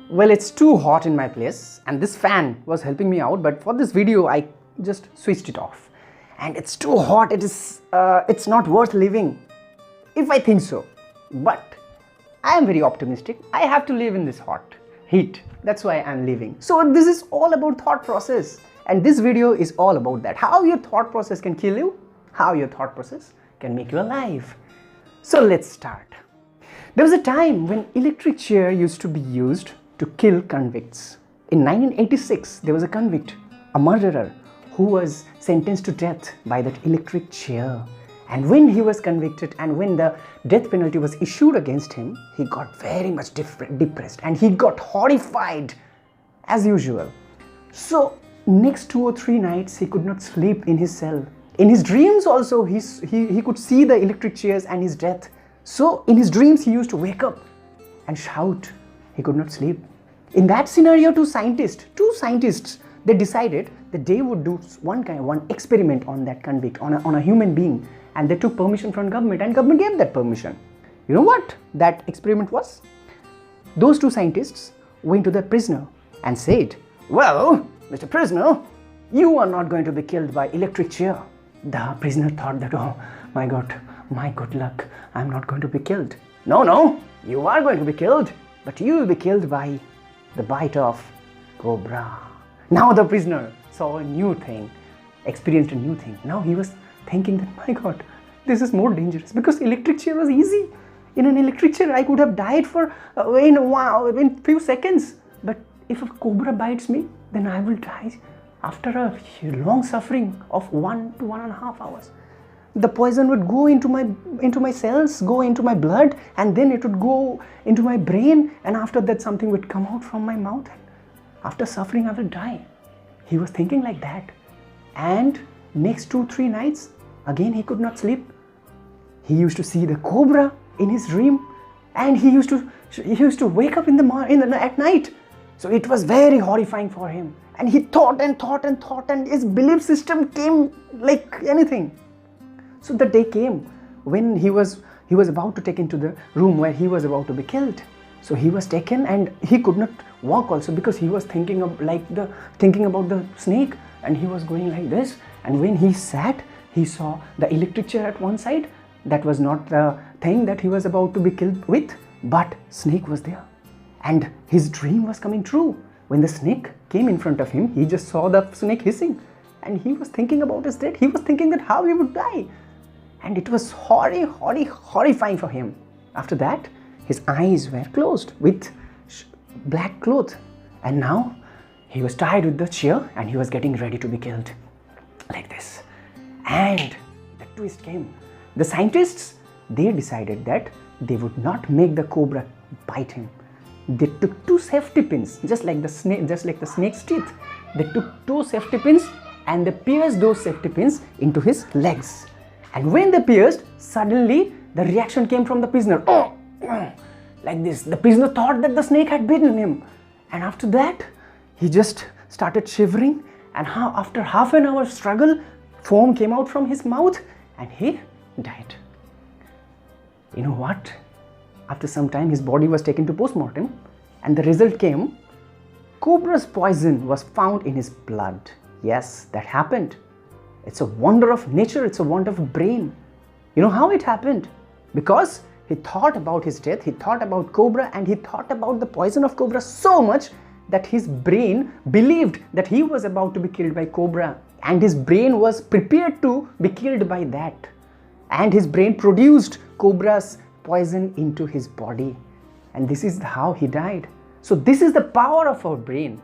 Well, it's too hot in my place and this fan was helping me out, but for this video I just switched it off. And it's too hot, it's not worth living, if I think so. But I am very optimistic. I have to live in this hot heat. That's why I'm living. So this is all about thought process. And this video is all about that. How your thought process can kill you, how your thought process can make you alive. So let's start. There was a time when electric chair used to be used to kill convicts. In 1986, there was a convict, a murderer, who was sentenced to death by that electric chair. And when he was convicted and when the death penalty was issued against him, he got very much depressed and he got horrified as usual. So next 2 or 3 nights, he could not sleep in his cell. In his dreams also, he could see the electric chairs and his death. So in his dreams, he used to wake up and shout. He could not sleep. In that scenario, two scientists, they decided that they would do one experiment on that convict, on a human being. And they took permission from government and government gave that permission. You know what that experiment was? Those 2 scientists went to the prisoner and said, well, Mr. Prisoner, you are not going to be killed by electric chair. The prisoner thought that, oh my God, my good luck, I'm not going to be killed. No, you are going to be killed, but you will be killed by the bite of cobra. Now the prisoner saw a new thing, experienced a new thing. Now he was thinking that, my God, this is more dangerous because electric chair was easy. In an electric chair, I could have died in few seconds. But if a cobra bites me, then I will die after a long suffering of 1 to 1.5 hours. The poison would go into my cells, go into my blood, and then it would go into my brain, and after that something would come out from my mouth. After suffering, I will die. He was thinking like that. And next 2-3 nights, again he could not sleep. He used to see the cobra in his dream, and he used to wake up at night. So it was very horrifying for him. And he thought, and his belief system came like anything. So the day came when he was about to take into the room where he was about to be killed. So he was taken and he could not walk also because he was thinking about the snake, and he was going like this. And when he sat, he saw the electric chair at one side. That was not the thing that he was about to be killed with, but snake was there. And his dream was coming true. When the snake came in front of him, he just saw the snake hissing, and he was thinking about his death. He was thinking that how he would die. And it was horrifying for him. After that, his eyes were closed with black cloth. And now he was tied with the chair and he was getting ready to be killed. Like this. And the twist came. The scientists, they decided that they would not make the cobra bite him. They took 2 safety pins, just like the snake's teeth. They took 2 safety pins and they pierced those safety pins into his legs. And when they pierced, suddenly the reaction came from the prisoner. Oh, like this. The prisoner thought that the snake had bitten him. And after that, he just started shivering. And after half an hour struggle, foam came out from his mouth and he died. You know what? After some time, his body was taken to post-mortem and the result came, cobra's poison was found in his blood. Yes, that happened. It's a wonder of nature, it's a wonder of brain. You know how it happened? Because he thought about his death, he thought about cobra, and he thought about the poison of cobra so much that his brain believed that he was about to be killed by cobra, and his brain was prepared to be killed by that. And his brain produced cobra's poison into his body, and this is how he died. So this is the power of our brain.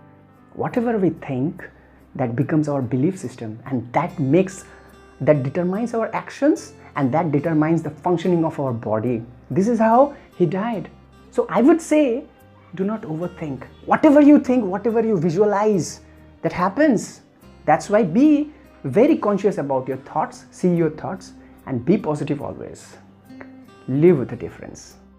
Whatever we think, that becomes our belief system, and that determines our actions, and that determines the functioning of our body. This is how he died. So I would say, do not overthink. Whatever you think, whatever you visualize, that happens. That's why be very conscious about your thoughts, see your thoughts, and be positive always. Live with a difference.